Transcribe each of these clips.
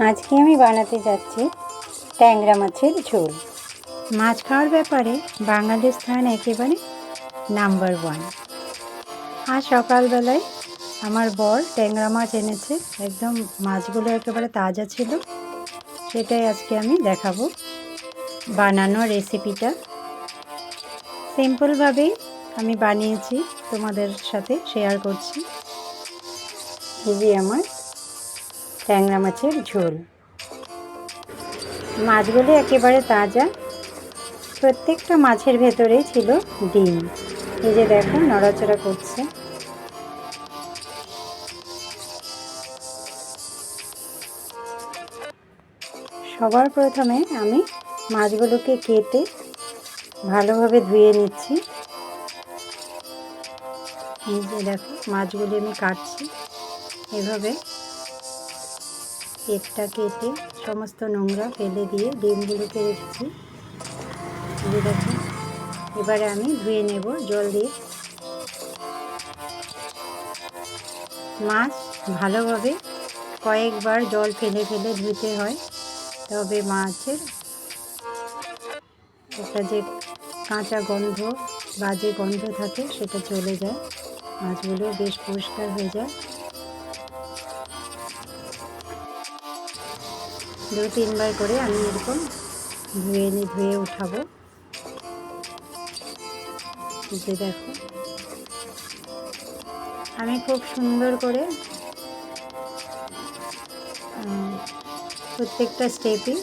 আজকে আমি বানাতে যাচ্ছি ট্যাংরা মাছের ঝোল। মাছ খাওয়ার ব্যাপারে বাঙালির স্থান একেবারে নাম্বার 1। আজ সকালবেলায় আমার বর ট্যাংরা মাছ এনেছে, একদম মাছগুলো একেবারে তাজা ছিল। সেটাই আজকে আমি দেখাবো বানানোর রেসিপিটা। সিম্পলভাবেই আমি বানিয়েছি, তোমাদের সাথে শেয়ার করছি। এই যে আমার ট্যাংরা মাছের ঝোল। মাছগুলো একেবারে তাজা, প্রত্যেকটা মাছের ভেতরেই ছিল ডিম। এই যে দেখো নড়াচড়া করছে। সবার প্রথমে আমি মাছগুলোকে কেটে ভালোভাবে ধুয়ে নিচ্ছি। এই যে দেখো মাছগুলো আমি কাটছি এভাবে, পেটটা কেটে সমস্ত নোংরা ফেলে দিয়ে ডিমগুলোকে রেখেছি। এই দেখো এবারে আমি ধুয়ে নেব জল দিয়ে। মাছ ভালোভাবে কয়েকবার জল ফেলে ফেলে ধুতে হয়, তবে মাছের একটা যে কাঁচা গন্ধ, বাজে গন্ধ থাকে সেটা চলে যায়, মাছগুলো বেশ পরিষ্কার হয়ে যায়। 2-3 বার করে আমি এরকম ধুয়ে উঠাবো। যে দেখো আমি খুব সুন্দর করে প্রত্যেকটা স্টেপই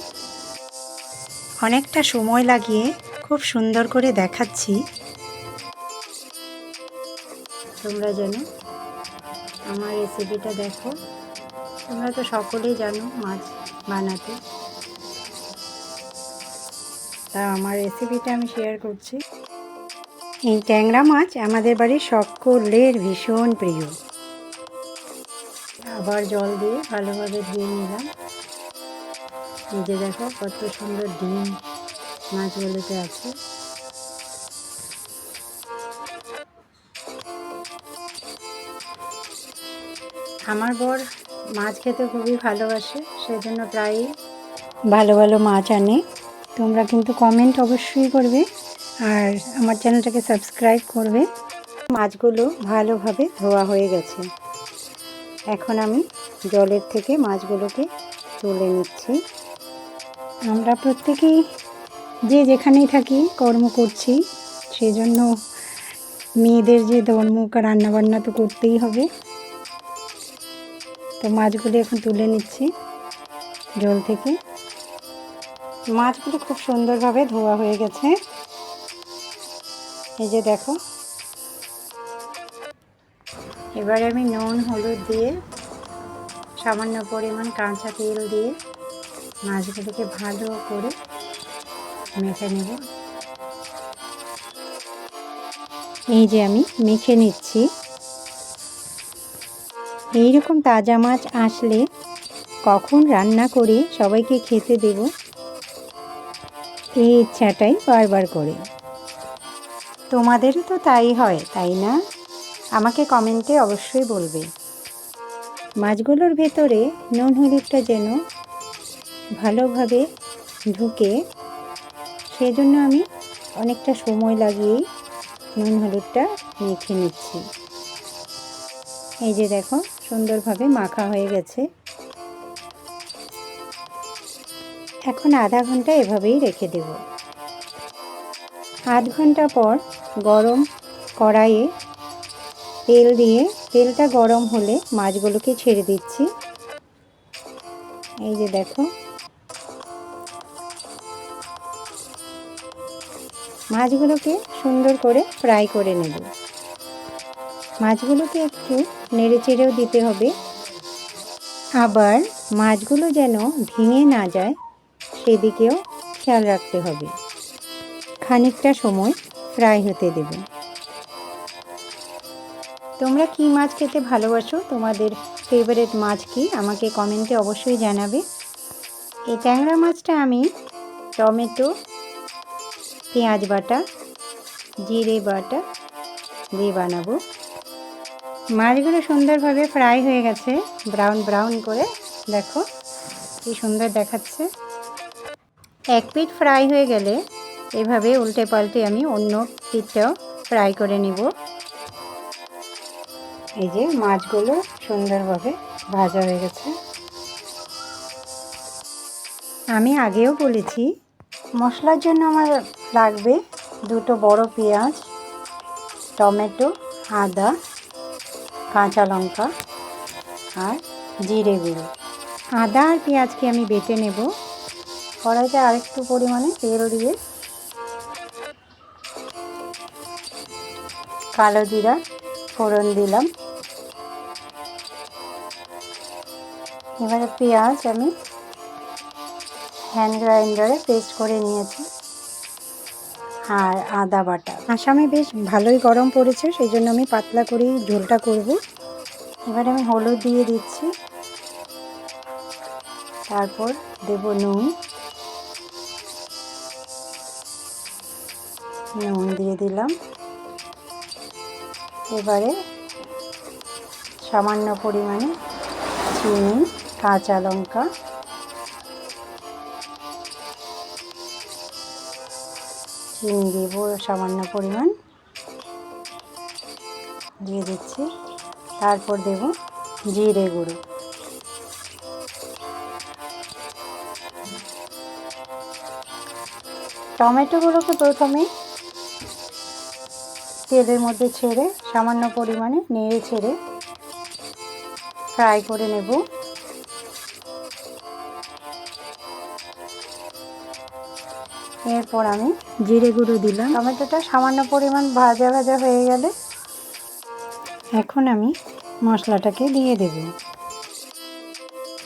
অনেকটা সময় লাগিয়ে খুব সুন্দর করে দেখাচ্ছি, তোমরা যেন আমার রেসিপিটা দেখো। তোমরা তো সকলেই জানো মাছ বানাতে, তা আমার রেসিপিটা আমি শেয়ার করছি। এই ট্যাংরা মাছ আমাদের বাড়ির সকলের ভীষণ প্রিয়। আবার জল দিয়ে ভালোভাবে ধুয়ে নিলাম। এই যে দেখো কত সুন্দর ডিম মাছগুলোতে আছে। আমার বর মাছ খেতে খুবই ভালোবাসে, সেজন্য প্রায়ই ভালো ভালো মাছ আনে। তোমরা কিন্তু কমেন্ট অবশ্যই করবে আর আমার চ্যানেলটাকে সাবস্ক্রাইব করবে। মাছগুলো ভালোভাবে ধোয়া হয়ে গেছে, এখন আমি জলের থেকে মাছগুলোকে তুলে নিচ্ছি। আমরা প্রত্যেকেই যে যেখানেই থাকি কর্ম করছি, সেজন্য মেয়েদের যে ধর্ম রান্নাবান্না তো করতেই হবে। তো মাছগুলো এখন তুলে নিচ্ছি জল থেকে। মাছগুলো খুব সুন্দরভাবে ধোয়া হয়ে গেছে। এই যে দেখো এবারে আমি নুন হলুদ দিয়ে সামান্য পরিমাণ কাঁচা তেল দিয়ে মাছগুলোকে ভালো করে মেখে নেব। এই যে আমি মেখে নিচ্ছি। এইরকম তাজা মাছ আসলে কখন রান্না করে সবাইকে খেতে দেব, এই ইচ্ছাটাই বারবার করে। তোমাদেরও তো তাই হয়, তাই না? আমাকে কমেন্টে অবশ্যই বলবে। মাছগুলোর ভেতরে নুন হলুদটা যেন ভালোভাবে ঢুকে, সেজন্য আমি অনেকটা সময় লাগিয়েই নুন হলুদটা মেখে নিচ্ছি। এই যে দেখো সুন্দরভাবে মাখা হয়ে গেছে। এখন আধা ঘন্টা এভাবেই রেখে দেব। আধ ঘন্টা পর গরম কড়াইয়ে তেল দিয়ে, তেলটা গরম হলে মাছগুলোকে ছেড়ে দিচ্ছি। এই যে দেখো মাছগুলোকে সুন্দর করে ফ্রাই করে নেব। মাছগুলোকে একটু নেড়ে চেড়েও দিতে হবে, আবার মাছগুলো যেন ভেঙে না যায় সেদিকেও খেয়াল রাখতে হবে। খানিকটা সময় ফ্রাই হতে দেব। তোমরা কি মাছ খেতে ভালোবাসো? তোমাদের ফেভারিট মাছ কি? আমাকে কমেন্টে অবশ্যই জানাবে। এই ট্যাংরা মাছটা আমি টমেটো, পেঁয়াজ বাটা, জিরে বাটা দিয়ে বানাবো। মাছগুলো সুন্দরভাবে ফ্রাই হয়ে গেছে, ব্রাউন ব্রাউন করে। দেখো কি সুন্দর দেখাচ্ছে। এক পিঠ ফ্রাই হয়ে গেলে এভাবে উল্টে পাল্টে আমি অন্য পিঠটাও ফ্রাই করে নিব। এই যে মাছগুলো সুন্দরভাবে ভাজা হয়ে গেছে। আমি আগেও বলেছি মশলার জন্য আমার লাগবে 2টো বড় পেঁয়াজ, টমেটো, আদা, কাঁচা লঙ্কা আর জিরে গুঁড়ো। আদা আর পেঁয়াজকে আমি বেটে নেব। কড়াইতে আরেকটু পরিমাণে তেল দিয়ে কালো জিরা ফোড়ন দিলাম। এবারে পেঁয়াজ আমি হ্যান্ড গ্রাইন্ডারে পেস্ট করে নিয়েছি আর আদা বাটা। আসামে বেশ ভালোই গরম পড়েছে, সেই জন্য আমি পাতলা করেই ঝোলটা করব। এবারে আমি হলুদ দিয়ে দিচ্ছি, তারপর দেব নুন দিয়ে দিলাম। এবারে সামান্য পরিমাণে চিনি, কাঁচা লঙ্কা, চিনি দেব সামান্য পরিমাণ দিয়ে দিচ্ছি। তারপর দেব জিরে গুঁড়ো। টমেটোগুলোকে প্রথমে তেলের মধ্যে ছেড়ে সামান্য পরিমাণে নেড়ে ছেড়ে ফ্রাই করে নেব। এরপর আমি জিরে গুঁড়ো দিলাম। টমেটোটা সামান্য পরিমাণ ভাজা ভাজা হয়ে গেলে এখন আমি মশলাটাকে দিয়ে দেব।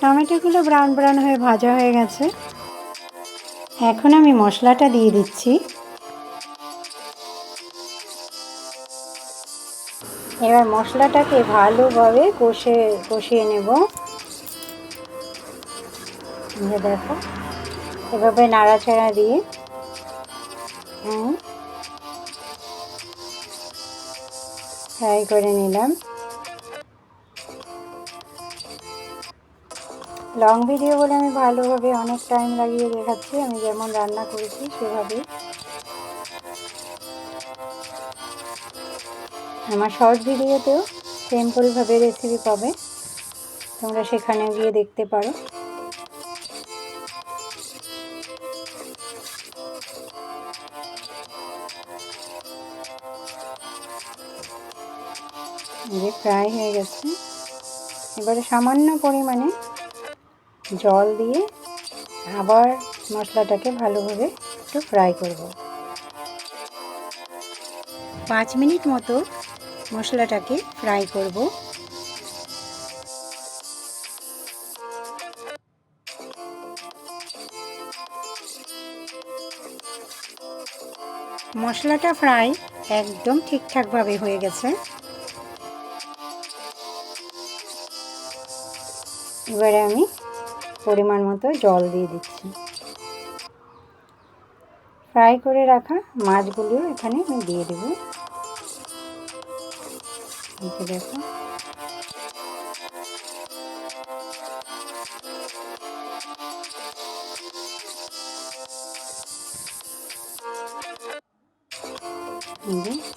টমেটোগুলো ব্রাউন ব্রাউন হয়ে ভাজা হয়ে গেছে। এখন আমি মশলাটা দিয়ে দিচ্ছি। এবার মশলাটাকে ভালোভাবে কষিয়ে নেব। দেখো এভাবে নাড়াচাড়া দিয়ে ফ্রাই করে নিলাম। লং ভিডিও বলে আমি ভালোভাবে অনেক টাইম লাগিয়ে দেখাচ্ছি, আমি যেমন রান্না করেছি সেভাবে। আমার শর্ট ভিডিওতেও সিম্পলভাবে রেসিপি পাবে, তোমরা সেখানে গিয়ে দেখতে পারো। যে ফ্রাই হয়ে গেছে, এবারে সামান্য পরিমাণে জল দিয়ে আবার মশলাটাকে ভালোভাবে একটু ফ্রাই করব। 5 মিনিট মতো মশলাটাকে ফ্রাই করব। মশলাটা ফ্রাই একদম ঠিকঠাকভাবে হয়ে গেছে। এবারে আমি পরিমাণ মতো জল দিয়ে দিচ্ছি। ফ্রাই করে রাখা মাছগুলো এখানে আমি দিয়ে দেব। দেখো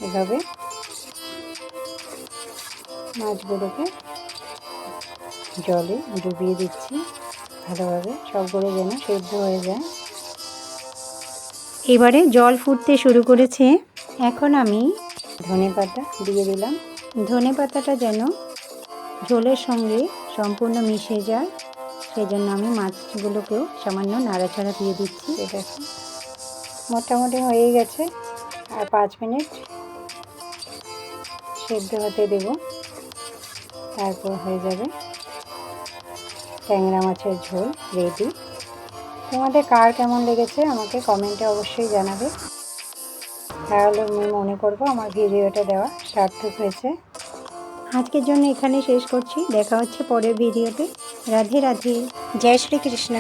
এভাবে মাছগুলোকে জলে ডুবিয়ে দিচ্ছি ভালোভাবে, সবগুলো যেন সেদ্ধ হয়ে যায়। এবারে জল ফুটতে শুরু করেছে। এখন আমি ধনেপাতা দিয়ে দিলাম। ধনেপাতাটা যেন ঝোলের সঙ্গে সম্পূর্ণ মিশে যায়, সেজন্য আমি মাছগুলোকেও সামান্য নাড়াচাড়া দিয়ে দিচ্ছি। দেখো মোটামুটি হয়ে গেছে, আর 5 মিনিট সেদ্ধ হতে দেব, তারপর হয়ে যাবে ট্যাংরা মাছের ঝোল রেডি। তোমাদের কার কেমন লেগেছে আমাকে কমেন্টে অবশ্যই জানাবে, তাহলে আমি মনে করব আমার ভিডিওটা দেওয়া সার্থক হয়েছে। আজকের জন্য এখানে শেষ করছি, দেখা হচ্ছে পরের ভিডিওতে। রাধে রাধে, জয় শ্রী কৃষ্ণ।